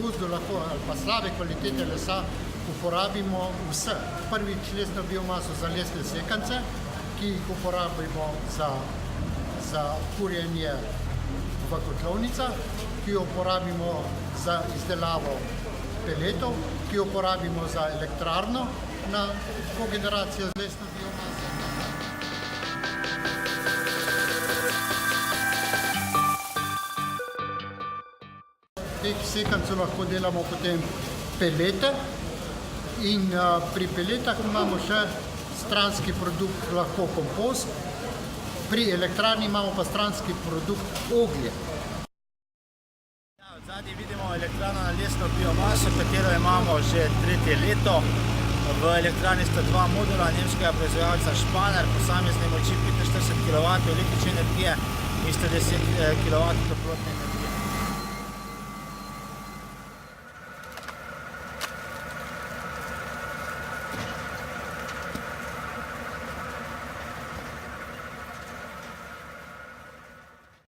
gozdu lahko ali pa slabe kvalitete lesa uporabimo vse. Prvič lesno biomaso za lesne sekance, ki jih uporabimo za kurjenje v kotlovnicah, ki jo uporabimo za izdelavo peletov, ki jo uporabimo za elektrarno na kogeneracijo z lesno biomaso. Teh sekancev lahko delamo potem pelete in pri peletah imamo še stranski produkt, lahko kompost, pri elektrarni imamo pa stranski produkt oglje. Zadnji vidimo elektrarno na lesno biomaso, katero imamo že 3. leto. V elektrarni sta 2 modula nemškega proizvajalca Španer, posamezne moči 45 kW električne energije in 110 kW toplotne energije.